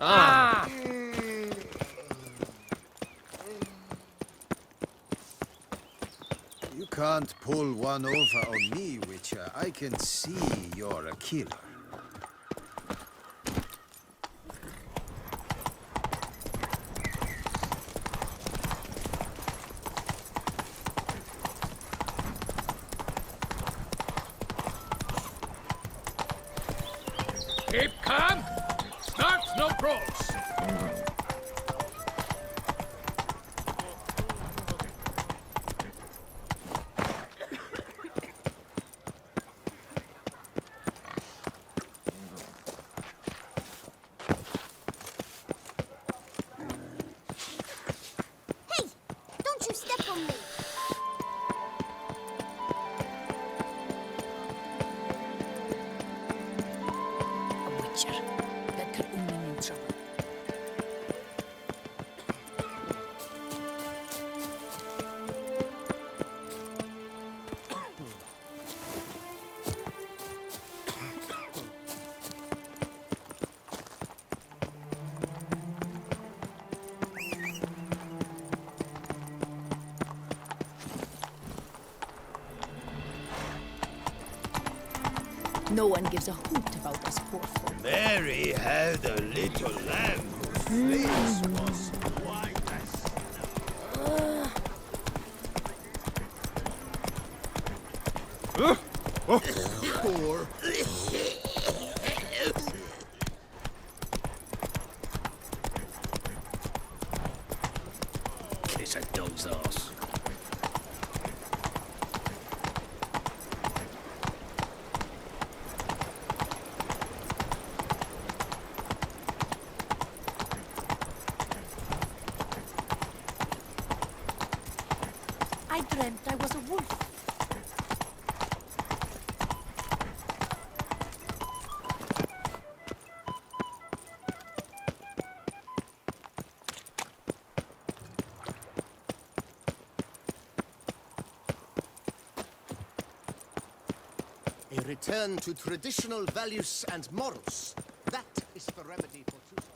You can't pull one over on me, Witcher. I can see you're a killer. Keep calm. Start no brawls. Hey! Don't you step on me! A witcher. That could only mean trouble. No one gives a hoot about us poor folk. Mary had a little lamb whose face was white as poor. Kiss a dog's ass. I dreamt I was a wolf. A return to traditional values and morals. That is the remedy for Toussaint.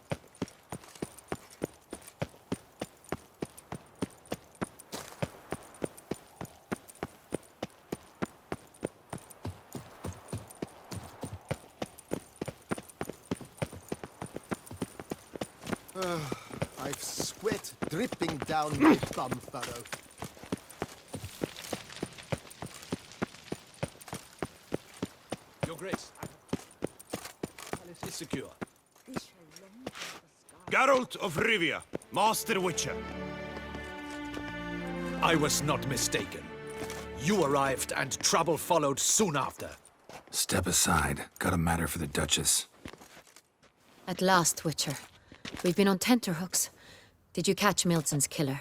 I've sweat dripping down my thumb furrow. Your Grace. Palace is secure. Geralt of Rivia, Master Witcher. I was not mistaken. You arrived and trouble followed soon after. Step aside. Got a matter for the Duchess. At last, Witcher. We've been on tenterhooks. Did you catch Milton's killer?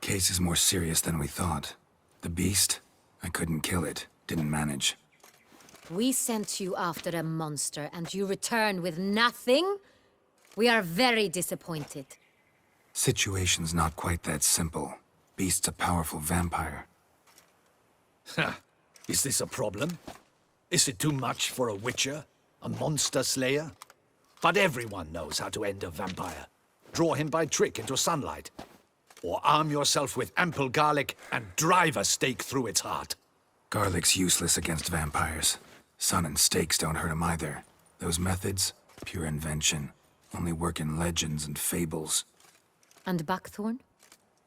Case is more serious than we thought. The beast? I couldn't kill it. Didn't manage. We sent you after a monster, and you return with nothing? We are very disappointed. Situation's not quite that simple. Beast's a powerful vampire. Ha! Is this a problem? Is it too much for a witcher? A monster slayer? But everyone knows how to end a vampire. Draw him by trick into sunlight. Or arm yourself with ample garlic and drive a stake through its heart. Garlic's useless against vampires. Sun and stakes don't hurt him either. Those methods, pure invention. Only work in legends and fables. And buckthorn?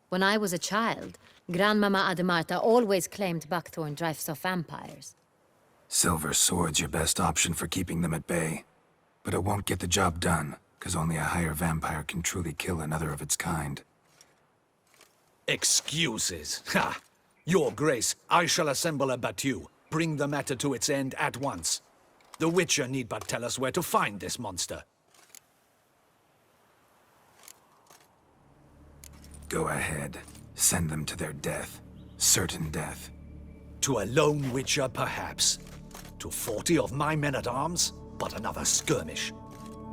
When I was a child, Grandmama Ademarta always claimed buckthorn drives off vampires. Silver sword's your best option for keeping them at bay. But it won't get the job done, because only a higher vampire can truly kill another of its kind. Excuses. Ha! Your Grace, I shall assemble a battue. Bring the matter to its end at once. The Witcher need but tell us where to find this monster. Go ahead. Send them to their death. Certain death. To a lone Witcher, perhaps. To 40 of my men-at-arms, but another skirmish.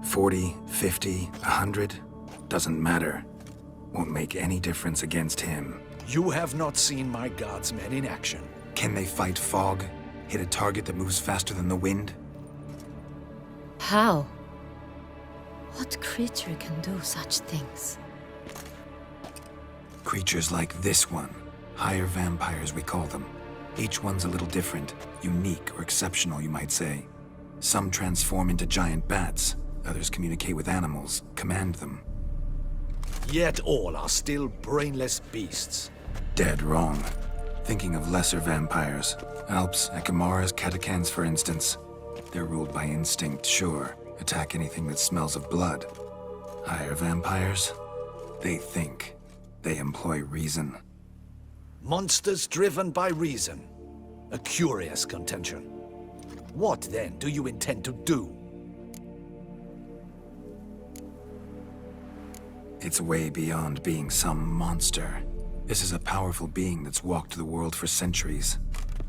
40, 50, 100? Doesn't matter. Won't make any difference against him. You have not seen my guardsmen in action. Can they fight fog? Hit a target that moves faster than the wind? How? What creature can do such things? Creatures like this one. Higher vampires, we call them. Each one's a little different. Unique or exceptional, you might say. Some transform into giant bats. Others communicate with animals, command them. Yet all are still brainless beasts. Dead wrong. Thinking of lesser vampires. Alps, Ekamaras, Catechans, for instance. They're ruled by instinct, sure. Attack anything that smells of blood. Higher vampires? They think. They employ reason. Monsters driven by reason. A curious contention. What, then, do you intend to do? It's way beyond being some monster. This is a powerful being that's walked the world for centuries.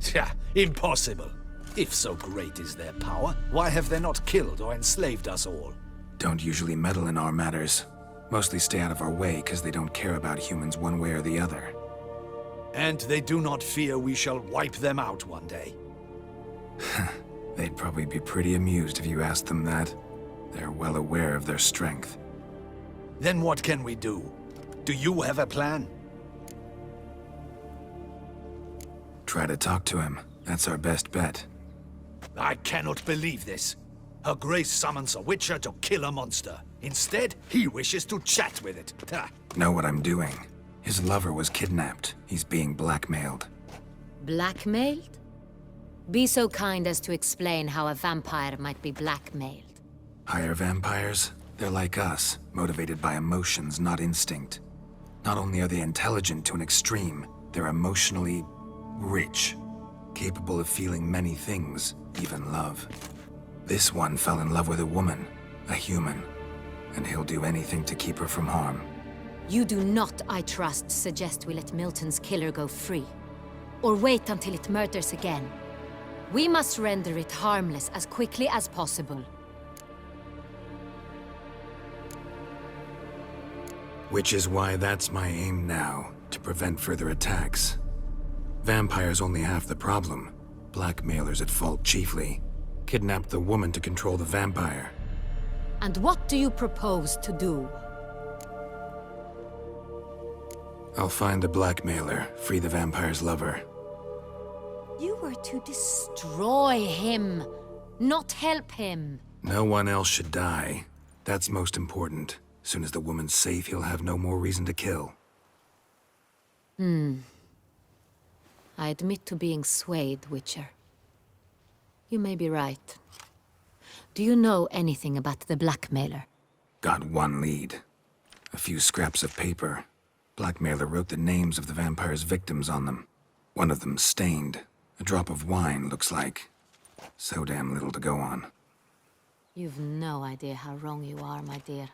Tja, impossible. If so great is their power, why have they not killed or enslaved us all? Don't usually meddle in our matters. Mostly stay out of our way because they don't care about humans one way or the other. And they do not fear we shall wipe them out one day. They'd probably be pretty amused if you asked them that. They're well aware of their strength. Then what can we do? Do you have a plan? Try to talk to him. That's our best bet. I cannot believe this. Her Grace summons a witcher to kill a monster. Instead, he wishes to chat with it. Ha. Know what I'm doing. His lover was kidnapped. He's being blackmailed. Blackmailed? Be so kind as to explain how a vampire might be blackmailed. Higher vampires? They're like us, motivated by emotions, not instinct. Not only are they intelligent to an extreme, they're emotionally rich. Capable of feeling many things, even love. This one fell in love with a woman, a human, and he'll do anything to keep her from harm. You do not, I trust, suggest we let Milton's killer go free. Or wait until it murders again. We must render it harmless as quickly as possible. Which is why that's my aim now, to prevent further attacks. Vampires only half the problem. Blackmailers at fault chiefly. Kidnapped the woman to control the vampire. And what do you propose to do? I'll find the blackmailer, free the vampire's lover. You were to destroy him, not help him. No one else should die. That's most important. Soon as the woman's safe, he'll have no more reason to kill. I admit to being swayed, Witcher. You may be right. Do you know anything about the blackmailer? Got one lead. A few scraps of paper. Blackmailer wrote the names of the vampire's victims on them. One of them stained. A drop of wine, looks like. So damn little to go on. You've no idea how wrong you are, my dear.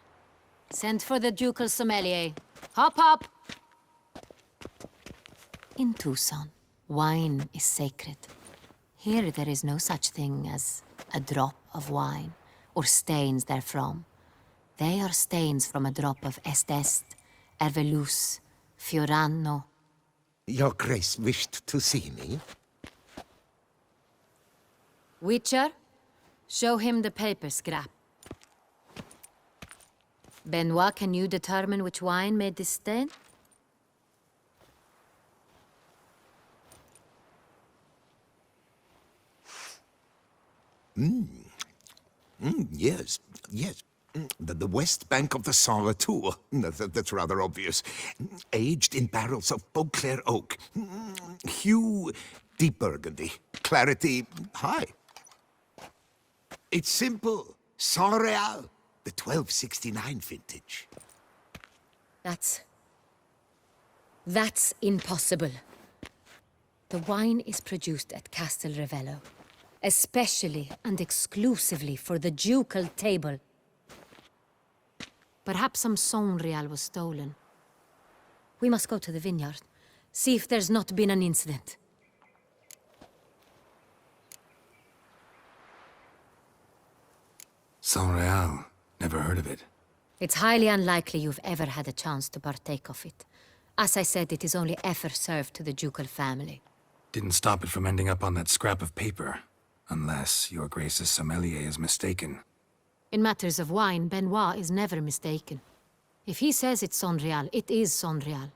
Send for the ducal sommelier. Hop, hop! In Toussaint, wine is sacred. Here there is no such thing as a drop of wine, or stains therefrom. They are stains from a drop of Est, Ervelus, Fiorano. Your Grace wished to see me? Witcher, show him the paper scrap. Benoit, can you determine which wine made this stain? Yes, yes. The west bank of the Sara too. That's rather obvious. Aged in barrels of Beauclair oak. Hue, deep burgundy. Clarity, high. It's simple. Saint-Réal, the 1269 vintage. That's impossible. The wine is produced at Castel Revello, especially and exclusively for the ducal table. Perhaps some Saint-Réal was stolen. We must go to the vineyard, see if there's not been an incident. Saint-Réal. Never heard of it. It's highly unlikely you've ever had a chance to partake of it. As I said, it is only ever served to the ducal family. Didn't stop it from ending up on that scrap of paper. Unless your Grace's sommelier is mistaken. In matters of wine, Benoit is never mistaken. If he says it's Sonreal, it is Sonreal.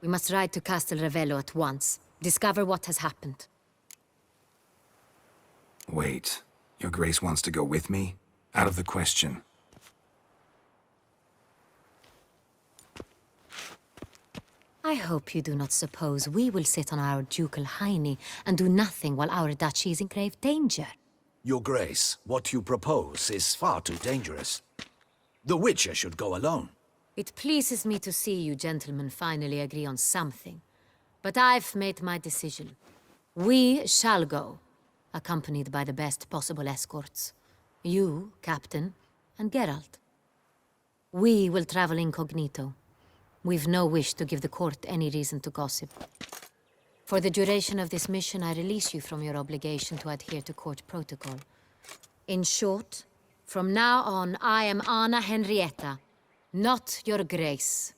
We must ride to Castel Ravello at once. Discover what has happened. Wait. Your Grace wants to go with me? Out of the question. I hope you do not suppose we will sit on our ducal hiney and do nothing while our duchy is in grave danger. Your Grace, what you propose is far too dangerous. The Witcher should go alone. It pleases me to see you gentlemen finally agree on something. But I've made my decision. We shall go, accompanied by the best possible escorts. You, Captain, and Geralt. We will travel incognito. We've no wish to give the court any reason to gossip. For the duration of this mission, I release you from your obligation to adhere to court protocol. In short, from now on, I am Anna Henrietta, not your Grace.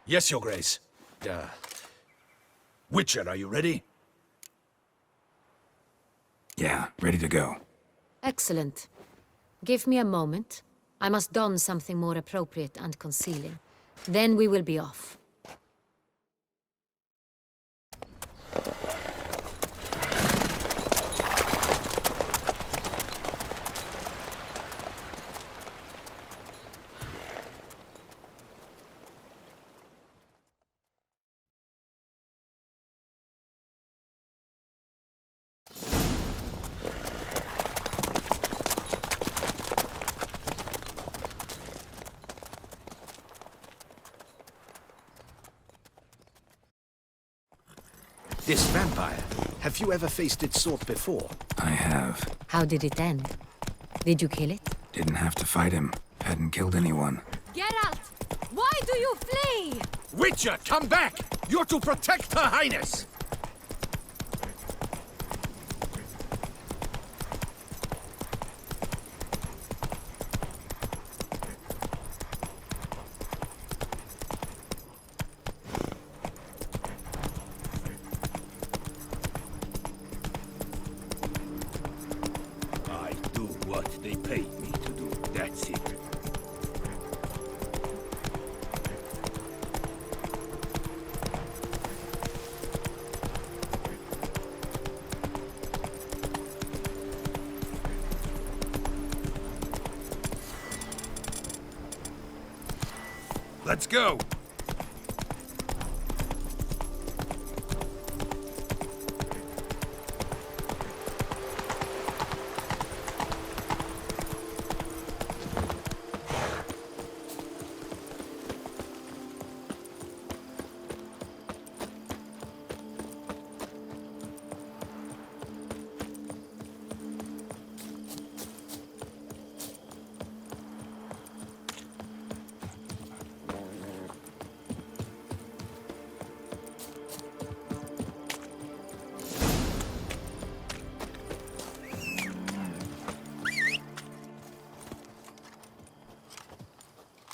Yes, Your Grace. Witcher, are you ready? Yeah, ready to go. Excellent. Give me a moment. I must don something more appropriate and concealing. Then we will be off. This vampire, have you ever faced its sort before? I have. How did it end? Did you kill it? Didn't have to fight him. Hadn't killed anyone. Geralt! Why do you flee? Witcher, come back! You're to protect Her Highness! I do what they paid me to do, that's it. Let's go!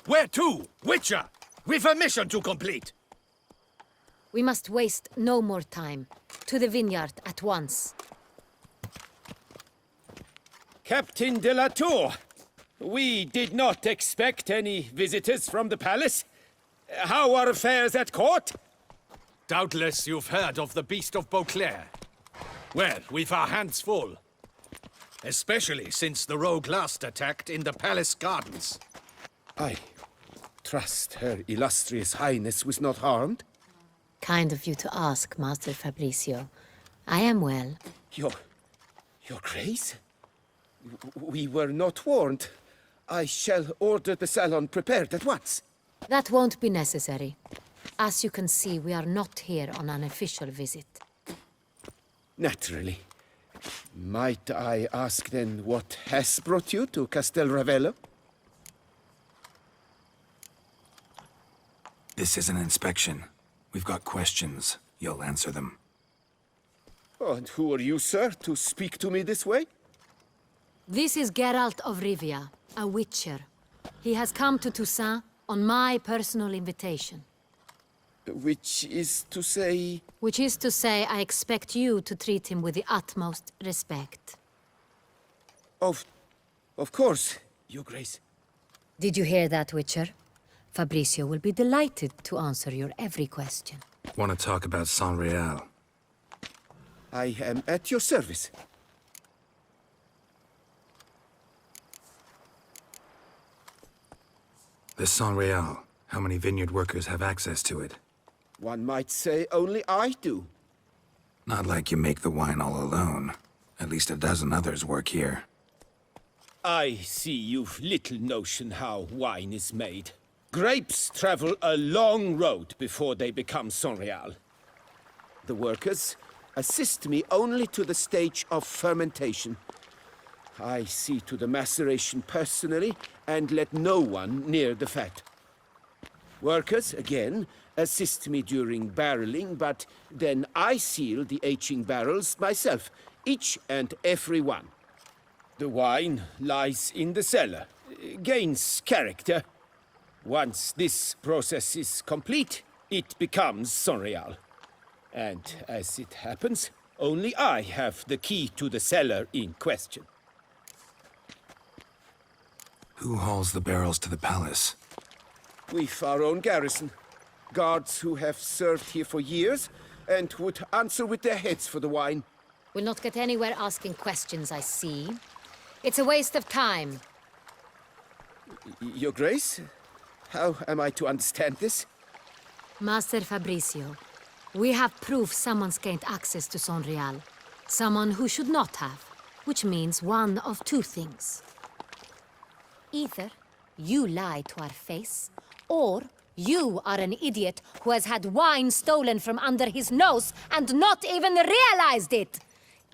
Where to, Witcher? We've a mission to complete. We must waste no more time. To the vineyard at once. Captain de la Tour, we did not expect any visitors from the palace. How are affairs at court? Doubtless you've heard of the Beast of Beauclair. Well, we've our hands full. Especially since the rogue last attacked in the palace gardens. I trust Her Illustrious Highness was not harmed. Kind of you to ask, Master Fabricio. I am well. Your Grace? We were not warned. I shall order the salon prepared at once. That won't be necessary. As you can see, we are not here on an official visit. Naturally. Might I ask then what has brought you to Castel Ravello? This is an inspection. We've got questions. You'll answer them. Oh, and who are you, sir, to speak to me this way? This is Geralt of Rivia, a witcher. He has come to Toussaint on my personal invitation. Which is to say... Which is to say, I expect you to treat him with the utmost respect. Of course, Your Grace. Did you hear that, Witcher? Fabrizio will be delighted to answer your every question. Want to talk about Saint-Réal? I am at your service. This Saint-Réal, how many vineyard workers have access to it? One might say only I do. Not like you make the wine all alone. At least a dozen others work here. I see you've little notion how wine is made. Grapes travel a long road before they become Saint-Réal. The workers assist me only to the stage of fermentation. I see to the maceration personally and let no one near the fat. Workers, again, assist me during barreling, but then I seal the aging barrels myself, each and every one. The wine lies in the cellar, gains character. Once this process is complete, it becomes Saint-Réal. And as it happens, only I have the key to the cellar in question. Who hauls the barrels to the palace? We've our own garrison. Guards who have served here for years and would answer with their heads for the wine. We'll not get anywhere asking questions, I see. It's a waste of time. Your Grace? How am I to understand this? Master Fabrizio, we have proof someone's gained access to Saint-Réal. Someone who should not have, which means one of two things. Either you lie to our face, or you are an idiot who has had wine stolen from under his nose and not even realized it.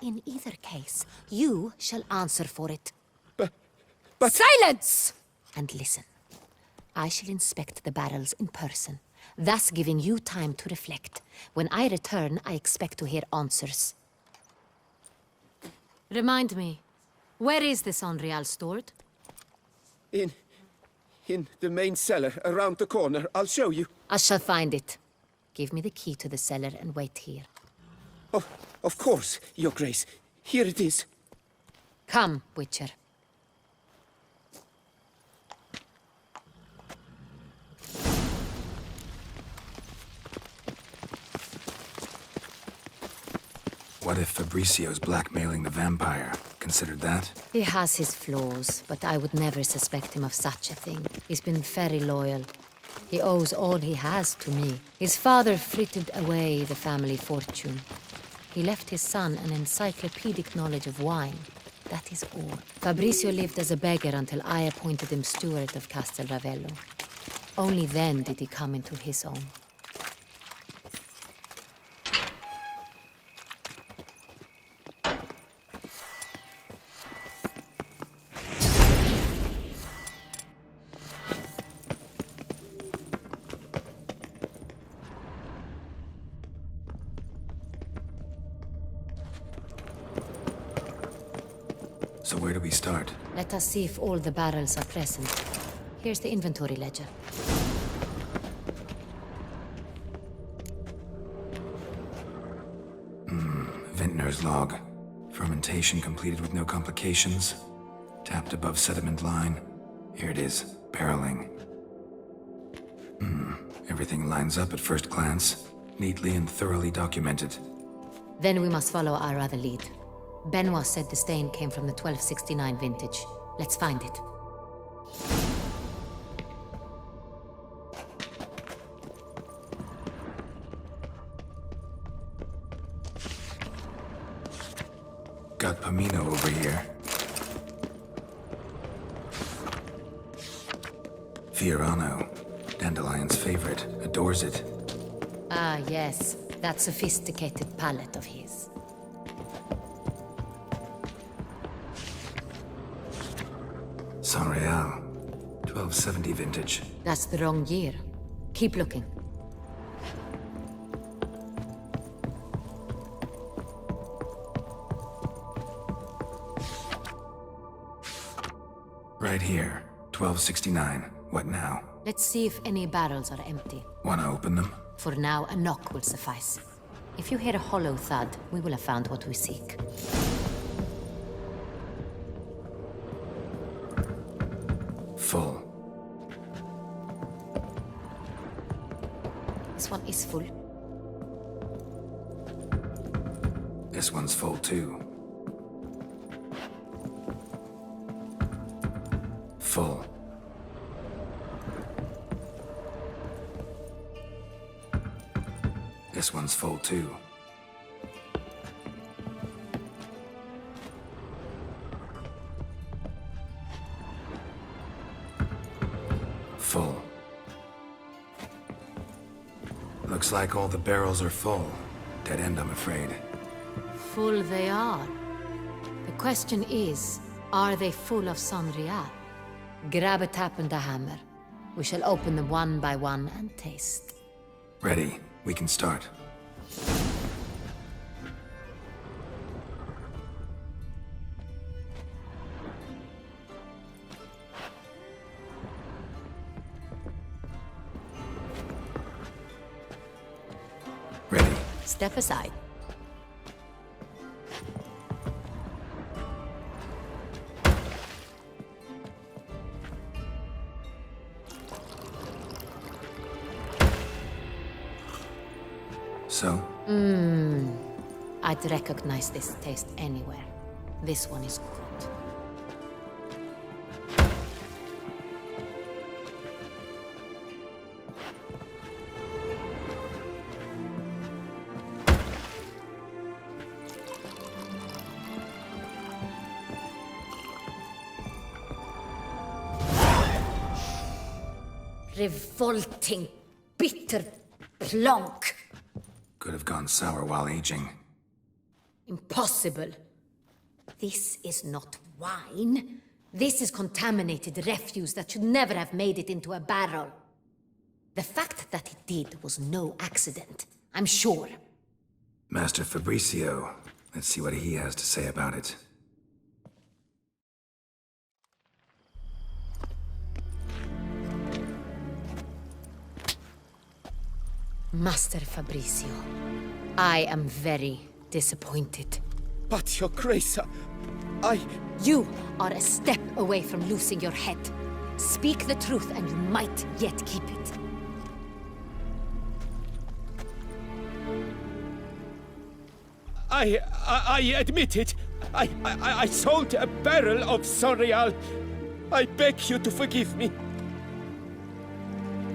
In either case, you shall answer for it. But... Silence! And listen. I shall inspect the barrels in person, thus giving you time to reflect. When I return, I expect to hear answers. Remind me, where is the Saint-Réal stored? In the main cellar, around the corner. I'll show you. I shall find it. Give me the key to the cellar and wait here. Oh, of course, Your Grace. Here it is. Come, Witcher. What if Fabricio's blackmailing the vampire? Considered that? He has his flaws, but I would never suspect him of such a thing. He's been very loyal. He owes all he has to me. His father frittered away the family fortune. He left his son an encyclopedic knowledge of wine. That is all. Fabricio lived as a beggar until I appointed him steward of Castel Ravello. Only then did he come into his own. So where do we start? Let us see if all the barrels are present. Here's the inventory ledger. Vintner's log. Fermentation completed with no complications. Tapped above sediment line. Here it is. Barreling. Everything lines up at first glance. Neatly and thoroughly documented. Then we must follow our other lead. Benoit said the stain came from the 1269 vintage. Let's find it. Got Pomino over here. Fiorano, Dandelion's favorite, adores it. Ah, yes. That sophisticated palate of his. Saint-Réal, 1270 vintage. That's the wrong year. Keep looking. Right here, 1269. What now? Let's see if any barrels are empty. Wanna open them? For now, a knock will suffice. If you hear a hollow thud, we will have found what we seek. Full. This one is full. This one's full too. Full. This one's full too. Full. Looks like all the barrels are full. Dead end, I'm afraid. Full they are. The question is, are they full of Sangria? Grab a tap and a hammer. We shall open them one by one and taste. Ready. We can start. Ready. Step aside. So? I'd recognize this taste anywhere. This one is good. Revolting, bitter plonk. Could have gone sour while aging. Impossible. This is not wine. This is contaminated refuse that should never have made it into a barrel. The fact that it did was no accident, I'm sure. Master Fabricio. Let's see what he has to say about it. Master Fabricio, I am very disappointed. But, Your Grace, I... You are a step away from losing your head. Speak the truth and you might yet keep it. I admit it. I sold a barrel of Sangria. I beg you to forgive me.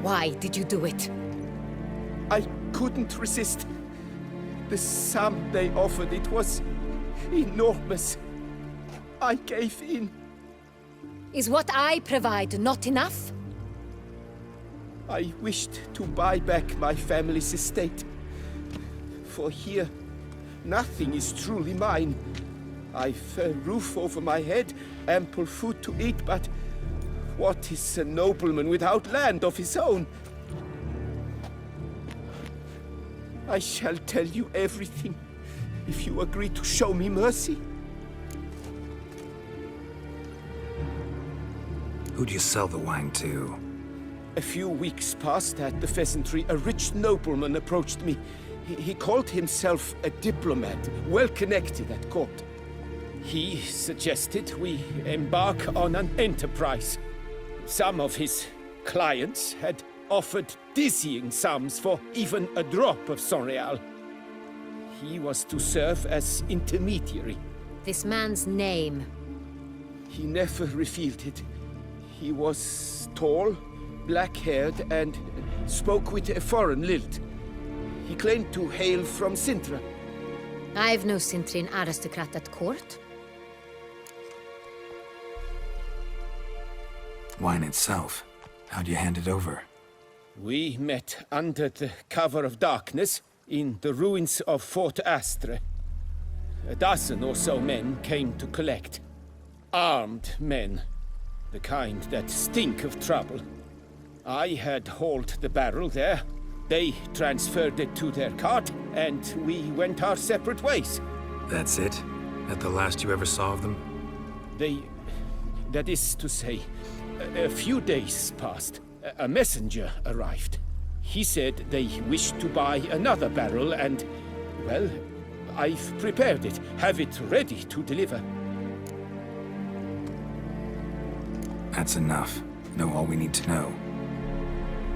Why did you do it? I couldn't resist. The sum they offered, it was enormous. I gave in. Is what I provide not enough? I wished to buy back my family's estate. For here, nothing is truly mine. I've a roof over my head, ample food to eat, but what is a nobleman without land of his own? I shall tell you everything, if you agree to show me mercy. Who'd you sell the wine to? A few weeks past at the pheasantry, a rich nobleman approached me. He called himself a diplomat, well connected at court. He suggested we embark on an enterprise. Some of his clients had offered dizzying sums for even a drop of Sangria. He was to serve as intermediary. This man's name? He never revealed it. He was tall, black-haired, and spoke with a foreign lilt. He claimed to hail from Sintra. I've no Sintrian aristocrat at court. Wine itself. How'd you hand it over? We met under the cover of darkness in the ruins of Fort Astre. A dozen or so men came to collect. Armed men. The kind that stink of trouble. I had hauled the barrel there. They transferred it to their cart, and we went our separate ways. That's it? That the last you ever saw of them? That is to say, a few days passed. A messenger arrived. He said they wished to buy another barrel and, well, I've prepared it. Have it ready to deliver. That's enough. Know all we need to know.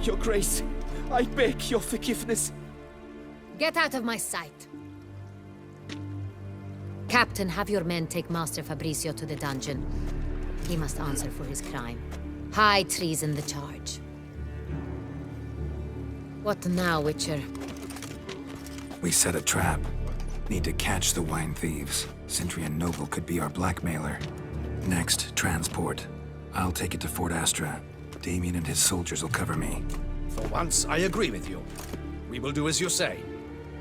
Your Grace, I beg your forgiveness. Get out of my sight. Captain, have your men take Master Fabrizio to the dungeon. He must answer for his crime. High treason the charge. What now, Witcher? We set a trap. Need to catch the wine thieves. Sentry and Noble could be our blackmailer. Next, transport. I'll take it to Fort Astra. Damien and his soldiers will cover me. For once, I agree with you. We will do as you say.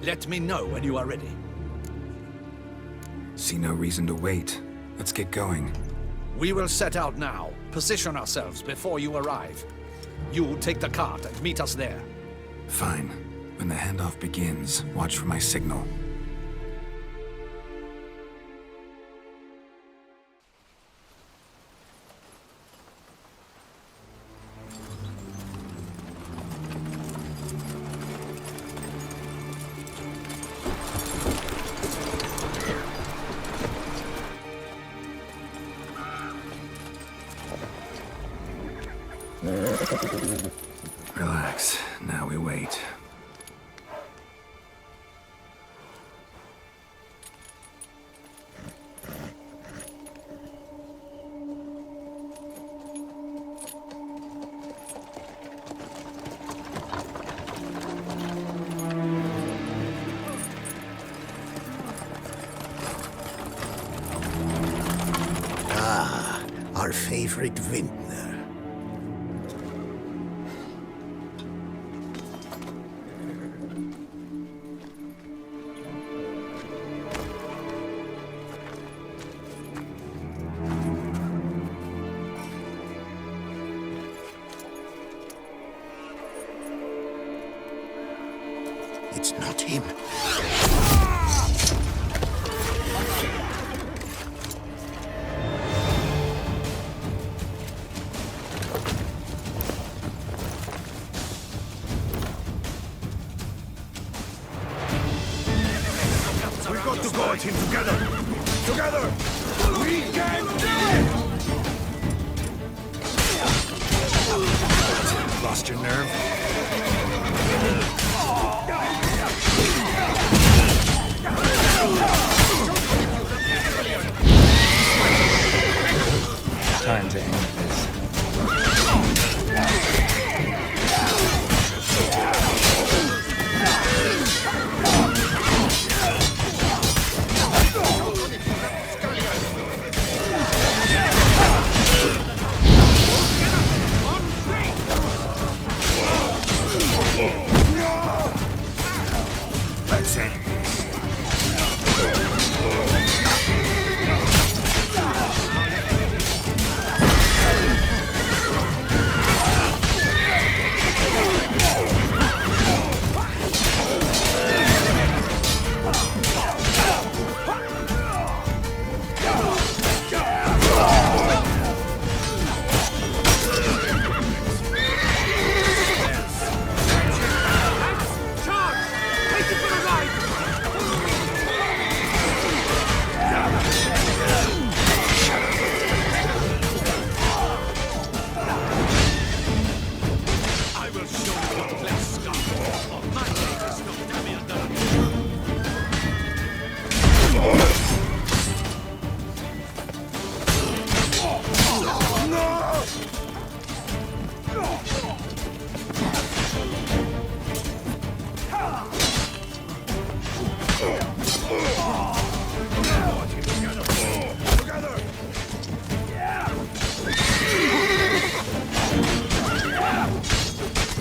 Let me know when you are ready. See no reason to wait. Let's get going. We will set out now. Position ourselves before you arrive. You take the cart and meet us there. Fine. When the handoff begins, watch for my signal. Relax. Now we wait. Ah, our favorite vintner. It's not him. We've got to go at him together! Together! We can do it! Lost your nerve? Time to end this. Let's end this.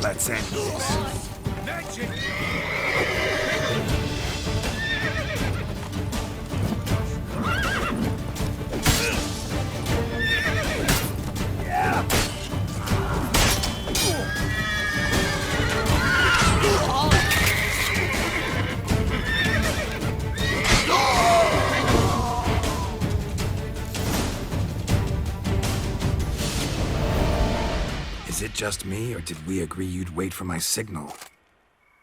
Let's end this. Is it? just me, or did we agree you'd wait for my signal?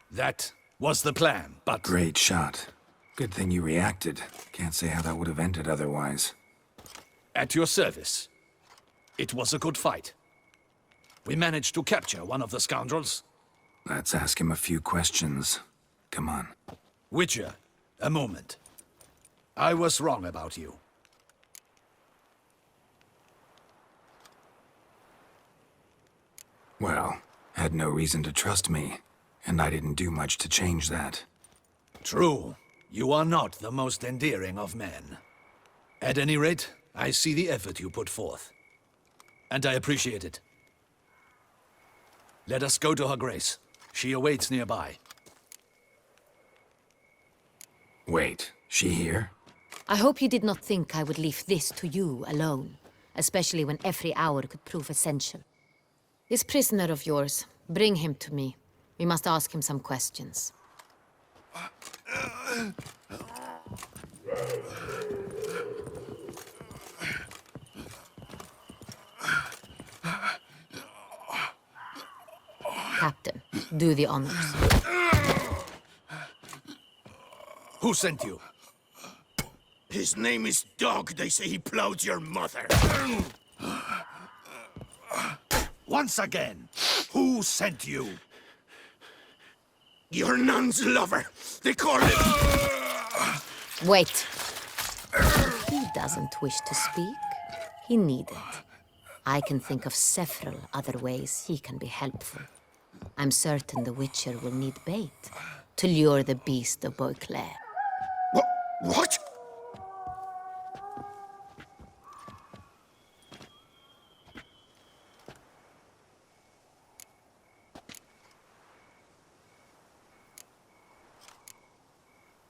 That was the plan, but... Great shot. Good thing you reacted. Can't say how that would have ended otherwise. At your service. It was a good fight. We managed to capture one of the scoundrels. Let's ask him a few questions. Come on. Witcher, a moment. I was wrong about you. Well, had no reason to trust me, and I didn't do much to change that. True. You are not the most endearing of men. At any rate, I see the effort you put forth. And I appreciate it. Let us go to her grace. She awaits nearby. Wait, she here? I hope you did not think I would leave this to you alone, especially when every hour could prove essential. This prisoner of yours, bring him to me. We must ask him some questions. Captain, do the honors. Who sent you? His name is Dog. They say he plowed your mother. Once again, who sent you? Your nun's lover. They call him... Wait. He doesn't wish to speak. He needn't. I can think of several other ways he can be helpful. I'm certain the Witcher will need bait to lure the beast of Beauclair. What?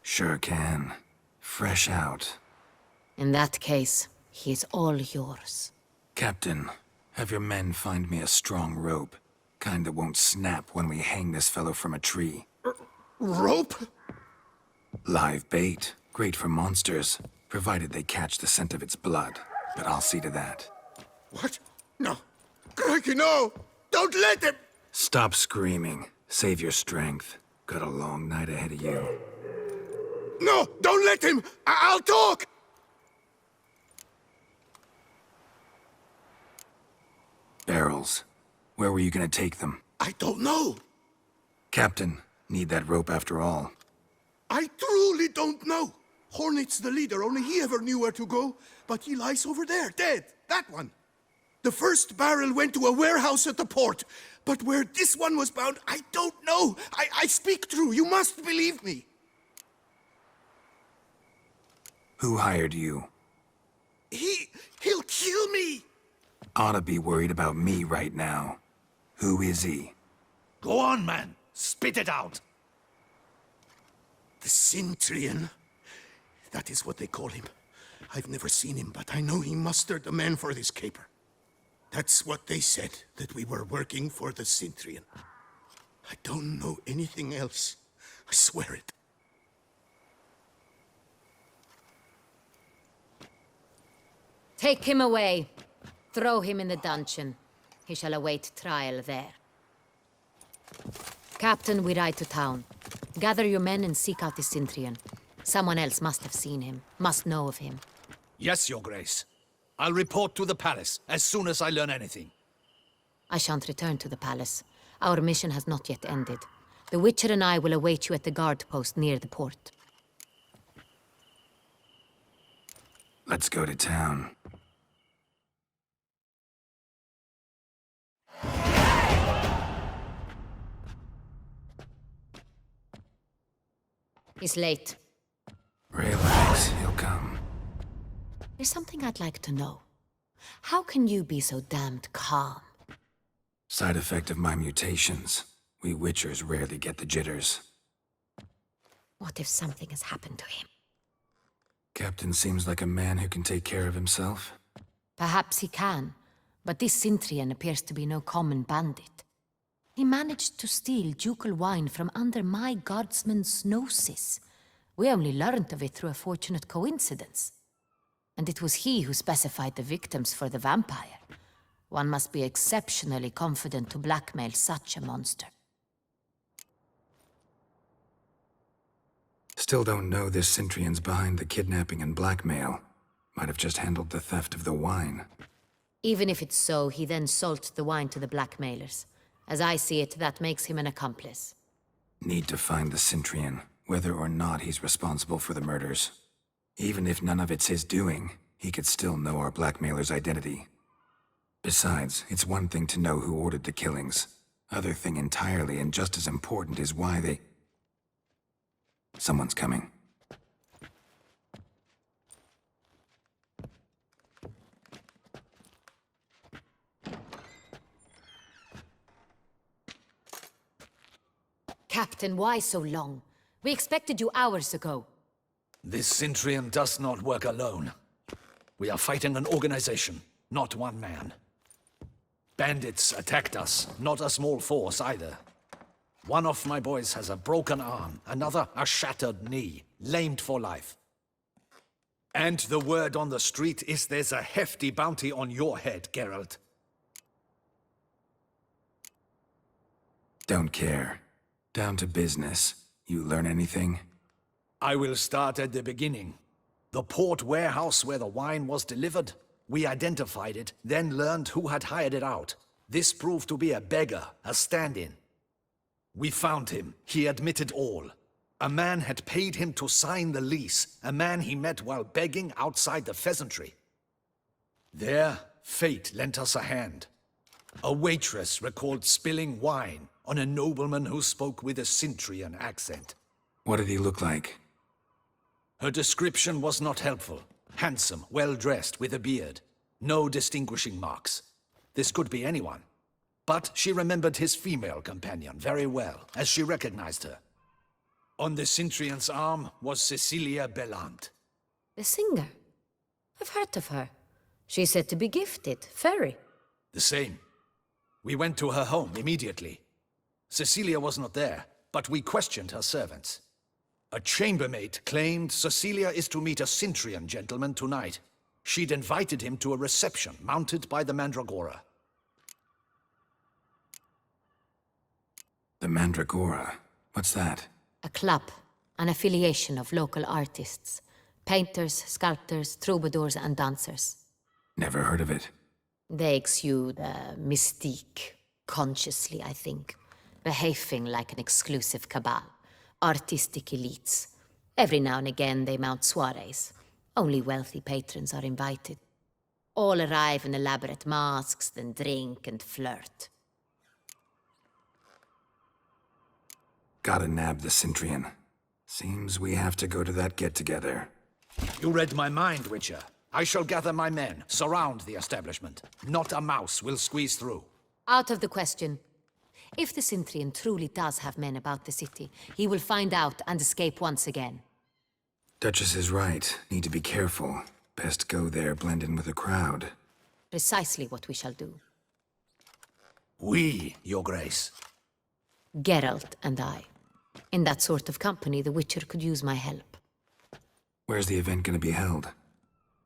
Sure can. Fresh out. In that case, he is all yours. Captain, have your men find me a strong rope. Kind that won't snap when we hang this fellow from a tree. Rope? Live bait. Great for monsters, provided they catch the scent of its blood. But I'll see to that. What? No. Crikey, no! Don't let him! Stop screaming. Save your strength. Got a long night ahead of you. No! Don't let him! I'll talk! Barrels. Where were you gonna take them? I don't know. Captain, need that rope after all. I truly don't know. Hornet's the leader, only he ever knew where to go. But he lies over there, dead. That one. The first barrel went to a warehouse at the port. But where this one was bound, I don't know. I speak true. You must believe me. Who hired you? He'll kill me. Oughta be worried about me right now. Who is he? Go on, man. Spit it out. The Cintrian. That is what they call him. I've never seen him, but I know he mustered the men for this caper. That's what they said, that we were working for the Cintrian. I don't know anything else. I swear it. Take him away. Throw him in the dungeon. He shall await trial there. Captain, we ride to town. Gather your men and seek out the Cintrian. Someone else must have seen him, must know of him. Yes, Your Grace. I'll report to the palace as soon as I learn anything. I shan't return to the palace. Our mission has not yet ended. The Witcher and I will await you at the guard post near the port. Let's go to town. He's late. Relax, he'll come. There's something I'd like to know. How can you be so damned calm? Side effect of my mutations. We Witchers rarely get the jitters. What if something has happened to him? Captain seems like a man who can take care of himself. Perhaps he can, but this Cintrian appears to be no common bandit. He managed to steal ducal wine from under my guardsman's noses. We only learned of it through a fortunate coincidence. And it was he who specified the victims for the vampire. One must be exceptionally confident to blackmail such a monster. Still don't know this Centrion's behind the kidnapping and blackmail. Might have just handled the theft of the wine. Even if it's so, he then sold the wine to the blackmailers. As I see it, that makes him an accomplice. Need to find the Centrion, whether or not he's responsible for the murders. Even if none of it's his doing, he could still know our blackmailer's identity. Besides, it's one thing to know who ordered the killings. Other thing entirely, and just as important, is why they... Someone's coming. Captain, why so long? We expected you hours ago. This Centrion does not work alone. We are fighting an organization, not one man. Bandits attacked us, not a small force either. One of my boys has a broken arm, another a shattered knee, lamed for life. And the word on the street is there's a hefty bounty on your head, Geralt. Don't care. Down to business. You learn anything? I will start at the beginning. The port warehouse where the wine was delivered. We identified it, then learned who had hired it out. This proved to be a beggar, a stand-in. We found him. He admitted all. A man had paid him to sign the lease, a man he met while begging outside the pheasantry. There, fate lent us a hand. A waitress recalled spilling wine on a nobleman who spoke with a Centrion accent. What did he look like? Her description was not helpful. Handsome, well-dressed, with a beard. No distinguishing marks. This could be anyone. But she remembered his female companion very well, as she recognized her. On the Centrion's arm was Cecilia Bellant. The singer? I've heard of her. She's said to be gifted, fairy. The same. We went to her home immediately. Cecilia was not there, but we questioned her servants. A chambermaid claimed Cecilia is to meet a Centrion gentleman tonight. She'd invited him to a reception mounted by the Mandragora. The Mandragora? What's that? A club, an affiliation of local artists. Painters, sculptors, troubadours and dancers. Never heard of it. They exude mystique, consciously, I think. Behaving like an exclusive cabal. Artistic elites. Every now and again they mount soirees. Only wealthy patrons are invited. All arrive in elaborate masks, then drink and flirt. Gotta nab the Centrion. Seems we have to go to that get-together. You read my mind, Witcher. I shall gather my men, surround the establishment. Not a mouse will squeeze through. Out of the question. If the Centrion truly does have men about the city, he will find out and escape once again. Duchess is right. Need to be careful. Best go there, blend in with the crowd. Precisely what we shall do. We, Your Grace. Geralt and I. In that sort of company, the Witcher could use my help. Where's the event gonna be held?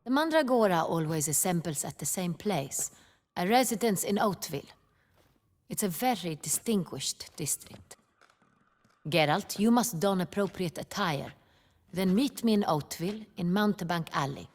The Mandragora always assembles at the same place, a residence in Oatville. It's a very distinguished district. Geralt, you must don appropriate attire. Then meet me in Oatville, in Mountebank Alley.